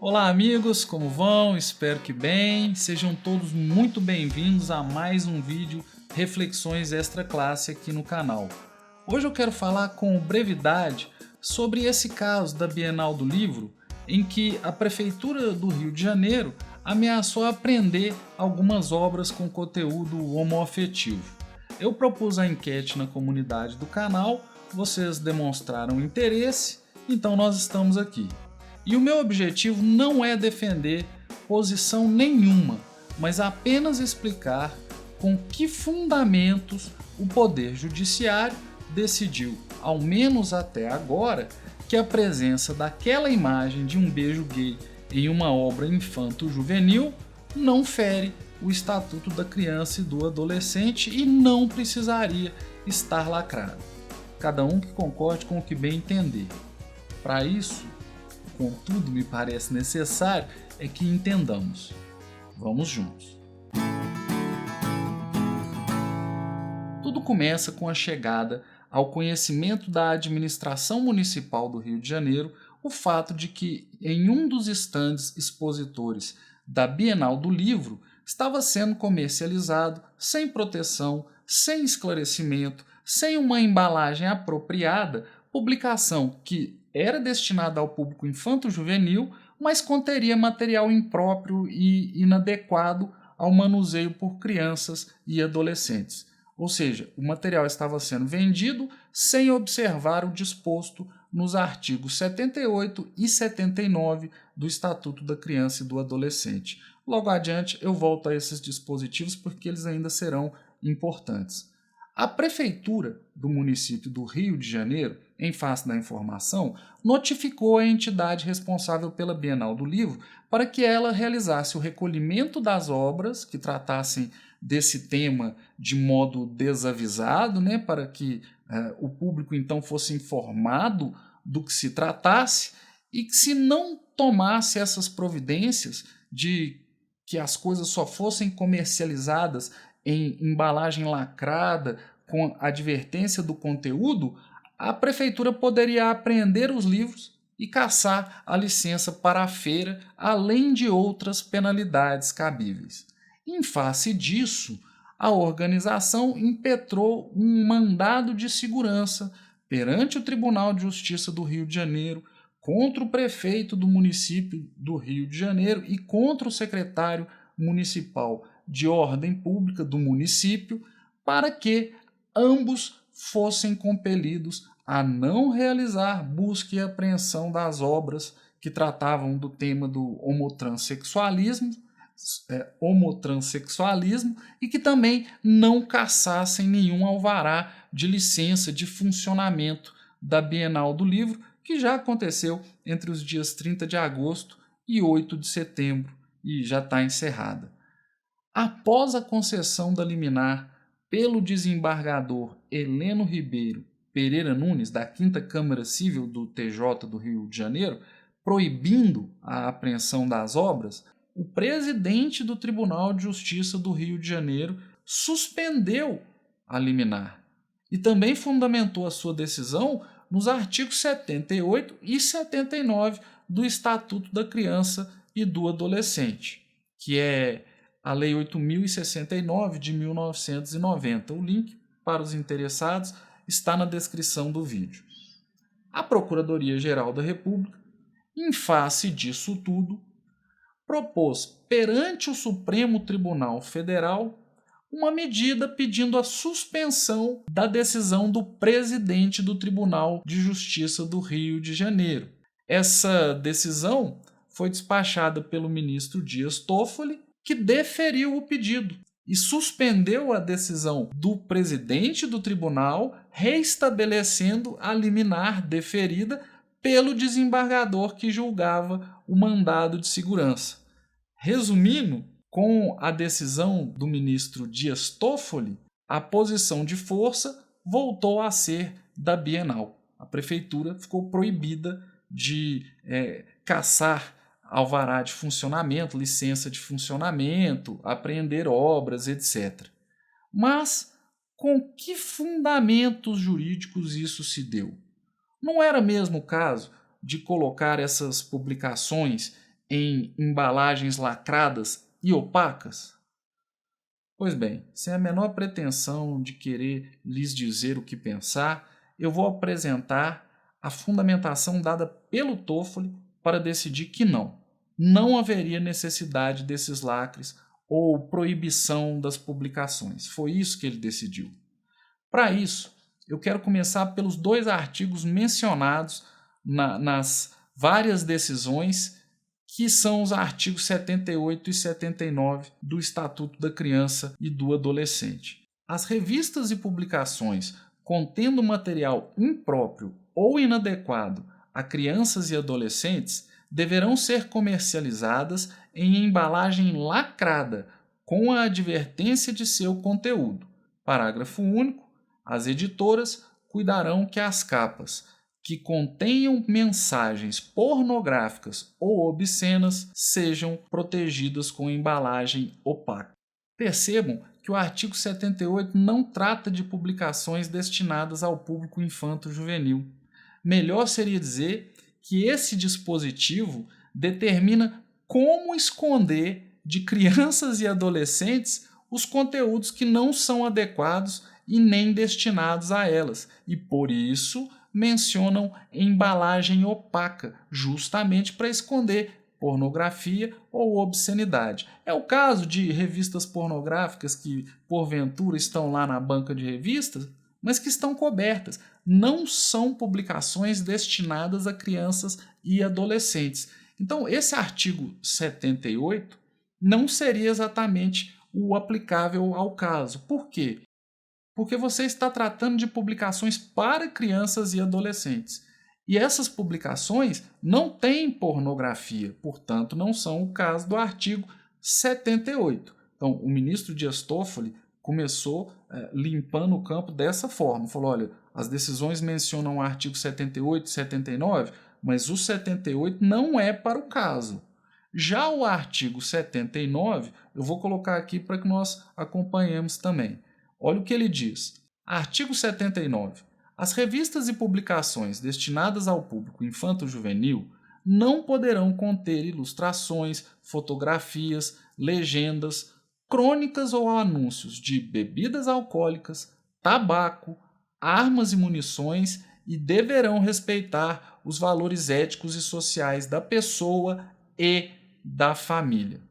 Olá amigos, como vão? Espero que bem. Sejam todos muito bem-vindos a mais um vídeo Reflexões Extra Classe aqui no canal. Hoje eu quero falar com brevidade sobre esse caso da Bienal do Livro, em que a Prefeitura do Rio de Janeiro ameaçou apreender algumas obras com conteúdo homoafetivo. Eu propus a enquete na comunidade do canal, vocês demonstraram interesse, então nós estamos aqui. E o meu objetivo não é defender posição nenhuma, mas apenas explicar com que fundamentos o Poder Judiciário decidiu, ao menos até agora, que a presença daquela imagem de um beijo gay em uma obra infanto-juvenil não fere o Estatuto da Criança e do Adolescente e não precisaria estar lacrado. Cada um que concorde com o que bem entender. Para isso, contudo, me parece necessário é que entendamos. Vamos juntos. Tudo começa com a chegada ao conhecimento da administração municipal do Rio de Janeiro o fato de que em um dos estandes expositores da Bienal do Livro estava sendo comercializado sem proteção, sem esclarecimento, sem uma embalagem apropriada, publicação que era destinada ao público infanto-juvenil, mas conteria material impróprio e inadequado ao manuseio por crianças e adolescentes. Ou seja, o material estava sendo vendido sem observar o disposto nos artigos 78 e 79 do Estatuto da Criança e do Adolescente. Logo adiante eu volto a esses dispositivos porque eles ainda serão importantes. A Prefeitura do município do Rio de Janeiro, em face da informação, notificou a entidade responsável pela Bienal do Livro para que ela realizasse o recolhimento das obras que tratassem desse tema de modo desavisado, para que o público então fosse informado do que se tratasse e que, se não tomasse essas providências de que as coisas só fossem comercializadas em embalagem lacrada, com advertência do conteúdo, a prefeitura poderia apreender os livros e cassar a licença para a feira, além de outras penalidades cabíveis. Em face disso, a organização impetrou um mandado de segurança perante o Tribunal de Justiça do Rio de Janeiro, contra o prefeito do município do Rio de Janeiro e contra o secretário municipal de ordem pública do município, para que ambos fossem compelidos a não realizar busca e apreensão das obras que tratavam do tema do homotransexualismo e que também não cassassem nenhum alvará de licença de funcionamento da Bienal do Livro, que já aconteceu entre os dias 30 de agosto e 8 de setembro e já está encerrada. Após a concessão da liminar pelo desembargador Heleno Ribeiro Pereira Nunes, da 5ª Câmara Civil do TJ do Rio de Janeiro, proibindo a apreensão das obras, o presidente do Tribunal de Justiça do Rio de Janeiro suspendeu a liminar e também fundamentou a sua decisão nos artigos 78 e 79 do Estatuto da Criança e do Adolescente, que é a Lei 8.069 de 1990. O link para os interessados está na descrição do vídeo. A Procuradoria-Geral da República, em face disso tudo, propôs perante o Supremo Tribunal Federal uma medida pedindo a suspensão da decisão do presidente do Tribunal de Justiça do Rio de Janeiro. Essa decisão foi despachada pelo ministro Dias Toffoli, que deferiu o pedido e suspendeu a decisão do presidente do tribunal, reestabelecendo a liminar deferida pelo desembargador que julgava o mandado de segurança. Resumindo, com a decisão do ministro Dias Toffoli, a posição de força voltou a ser da Bienal. A prefeitura ficou proibida de cassar alvará de funcionamento, licença de funcionamento, apreender obras, etc. Mas com que fundamentos jurídicos isso se deu? Não era mesmo o caso de colocar essas publicações em embalagens lacradas e opacas? Pois bem, sem a menor pretensão de querer lhes dizer o que pensar, eu vou apresentar a fundamentação dada pelo Toffoli para decidir que não haveria necessidade desses lacres ou proibição das publicações. Foi isso que ele decidiu. Para isso, eu quero começar pelos 2 artigos mencionados nas várias decisões, que são os artigos 78 e 79 do Estatuto da Criança e do Adolescente. As revistas e publicações contendo material impróprio ou inadequado a crianças e adolescentes deverão ser comercializadas em embalagem lacrada, com a advertência de seu conteúdo. Parágrafo único. As editoras cuidarão que as capas que contenham mensagens pornográficas ou obscenas sejam protegidas com embalagem opaca. Percebam que o artigo 78 não trata de publicações destinadas ao público infanto-juvenil. Melhor seria dizer que esse dispositivo determina como esconder de crianças e adolescentes os conteúdos que não são adequados e nem destinados a elas, e por isso mencionam embalagem opaca, justamente para esconder pornografia ou obscenidade. É o caso de revistas pornográficas que, porventura, estão lá na banca de revistas, mas que estão cobertas. Não são publicações destinadas a crianças e adolescentes. Então, esse artigo 78 não seria exatamente o aplicável ao caso. Por quê? Porque você está tratando de publicações para crianças e adolescentes. E essas publicações não têm pornografia, portanto, não são o caso do artigo 78. Então, o ministro Dias Toffoli começou limpando o campo dessa forma. Falou, olha, as decisões mencionam o artigo 78 e 79, mas o 78 não é para o caso. Já o artigo 79, eu vou colocar aqui para que nós acompanhemos também. Olha o que ele diz. Artigo 79. As revistas e publicações destinadas ao público infanto-juvenil não poderão conter ilustrações, fotografias, legendas, crônicas ou anúncios de bebidas alcoólicas, tabaco, armas e munições e deverão respeitar os valores éticos e sociais da pessoa e da família.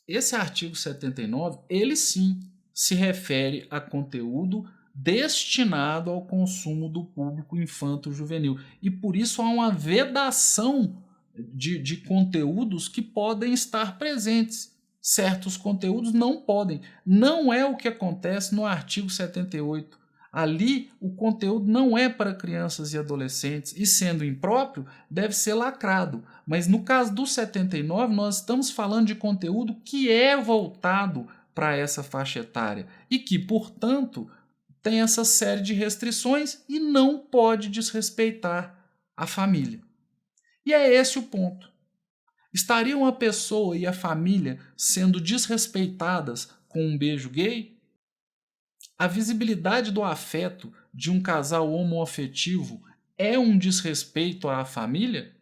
Esse artigo 79, ele sim se refere a conteúdo destinado ao consumo do público infanto-juvenil. E por isso há uma vedação de conteúdos que podem estar presentes. Certos conteúdos não podem. Não é o que acontece no artigo 78. Ali o conteúdo não é para crianças e adolescentes e, sendo impróprio, deve ser lacrado. Mas no caso do 79, nós estamos falando de conteúdo que é voltado para essa faixa etária e que, portanto, tem essa série de restrições e não pode desrespeitar a família. E é esse o ponto. Estariam a pessoa e a família sendo desrespeitadas com um beijo gay? A visibilidade do afeto de um casal homoafetivo é um desrespeito à família?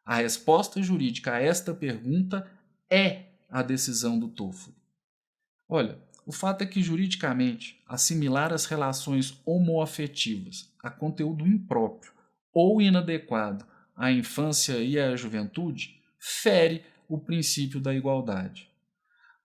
A resposta jurídica a esta pergunta é a decisão do Toffoli. Olha, o fato é que juridicamente assimilar as relações homoafetivas a conteúdo impróprio ou inadequado à infância e à juventude fere o princípio da igualdade.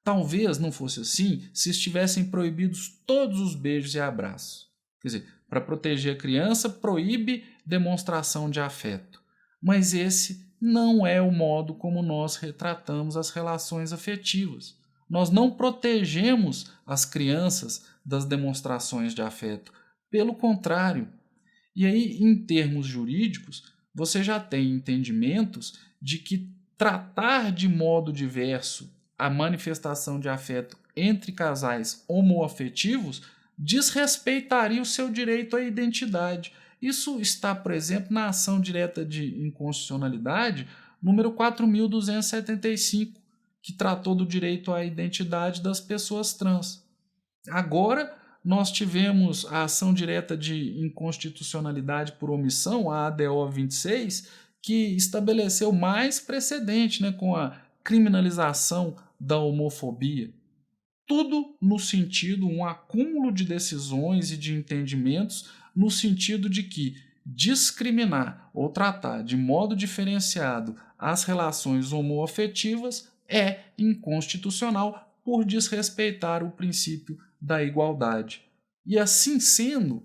Talvez não fosse assim se estivessem proibidos todos os beijos e abraços. Quer dizer, para proteger a criança, proíbe demonstração de afeto. Mas esse não é o modo como nós retratamos as relações afetivas. Nós não protegemos as crianças das demonstrações de afeto. Pelo contrário. E aí, em termos jurídicos, você já tem entendimentos de que tratar de modo diverso a manifestação de afeto entre casais homoafetivos desrespeitaria o seu direito à identidade. Isso está, por exemplo, na ação direta de inconstitucionalidade número 4.275, que tratou do direito à identidade das pessoas trans. Agora, nós tivemos a ação direta de inconstitucionalidade por omissão, a ADO 26, que estabeleceu mais precedente, né, com a criminalização da homofobia. Tudo no sentido, um acúmulo de decisões e de entendimentos no sentido de que discriminar ou tratar de modo diferenciado as relações homoafetivas é inconstitucional por desrespeitar o princípio da igualdade. E assim sendo,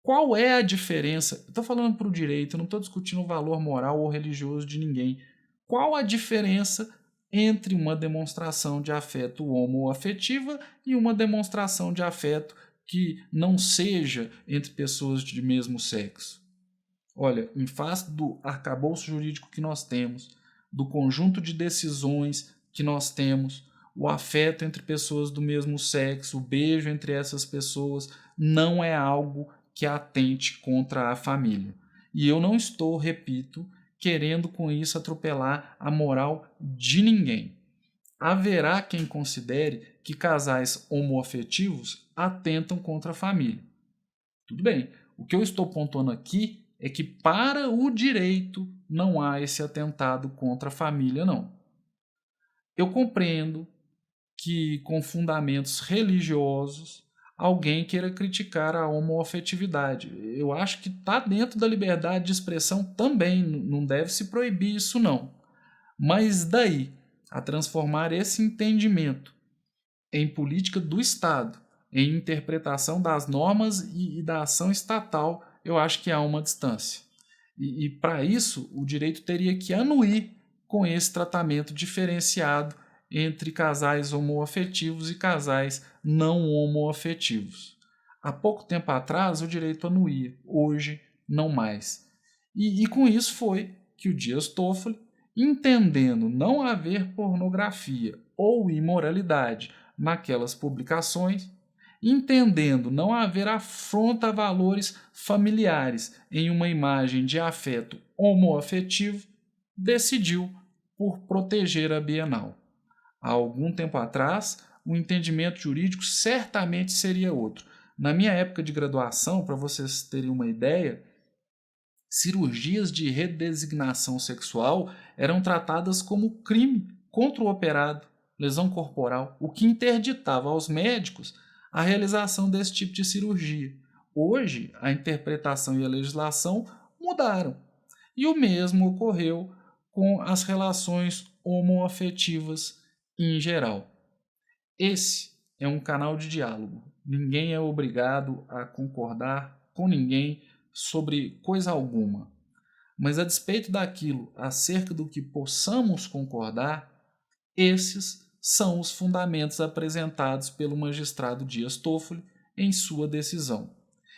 qual é a diferença? Estou falando para o direito, não estou discutindo o valor moral ou religioso de ninguém. Qual a diferença entre uma demonstração de afeto homoafetiva e uma demonstração de afeto que não seja entre pessoas de mesmo sexo? Olha, em face do arcabouço jurídico que nós temos, do conjunto de decisões que nós temos, o afeto entre pessoas do mesmo sexo, o beijo entre essas pessoas, não é algo que atente contra a família. E eu não estou, repito, querendo com isso atropelar a moral de ninguém. Haverá quem considere que casais homoafetivos atentam contra a família. Tudo bem, o que eu estou pontuando aqui é que para o direito não há esse atentado contra a família, não. Eu compreendo que com fundamentos religiosos alguém queira criticar a homoafetividade. Eu acho que está dentro da liberdade de expressão também, não deve se proibir isso não. Mas daí a transformar esse entendimento em política do Estado, em interpretação das normas e da ação estatal, eu acho que há uma distância. E para isso, o direito teria que anuir com esse tratamento diferenciado entre casais homoafetivos e casais não homoafetivos. Há pouco tempo atrás, o direito anuía, hoje não mais. E com isso foi que o Dias Toffoli, entendendo não haver pornografia ou imoralidade naquelas publicações, entendendo não haver afronta a valores familiares em uma imagem de afeto homoafetivo, decidiu por proteger a Bienal. Há algum tempo atrás, o entendimento jurídico certamente seria outro. Na minha época de graduação, para vocês terem uma ideia, cirurgias de redesignação sexual eram tratadas como crime contra o operado, lesão corporal, o que interditava aos médicos a realização desse tipo de cirurgia. Hoje, a interpretação e a legislação mudaram. E o mesmo ocorreu com as relações homoafetivas em geral. Esse é um canal de diálogo. Ninguém é obrigado a concordar com ninguém sobre coisa alguma. Mas a despeito daquilo acerca do que possamos concordar, esses são os fundamentos apresentados pelo magistrado Dias Toffoli em sua decisão.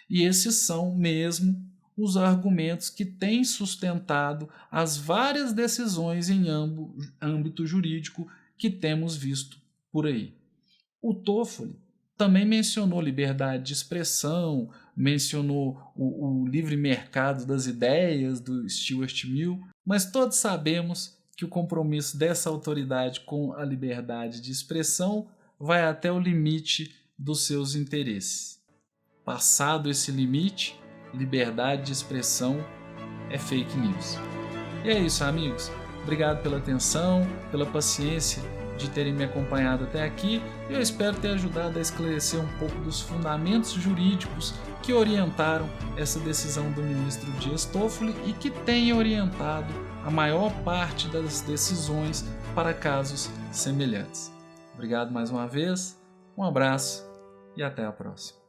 E esses são mesmo os argumentos que têm sustentado as várias decisões em âmbito jurídico que temos visto por aí. O Toffoli também mencionou liberdade de expressão, mencionou o livre mercado das ideias do Stuart Mill, mas todos sabemos que o compromisso dessa autoridade com a liberdade de expressão vai até o limite dos seus interesses. Passado esse limite, liberdade de expressão é fake news. E é isso, amigos. Obrigado pela atenção, pela paciência de terem me acompanhado até aqui. Eu espero ter ajudado a esclarecer um pouco dos fundamentos jurídicos que orientaram essa decisão do ministro Dias Toffoli e que tem orientado a maior parte das decisões para casos semelhantes. Obrigado mais uma vez, um abraço e até a próxima.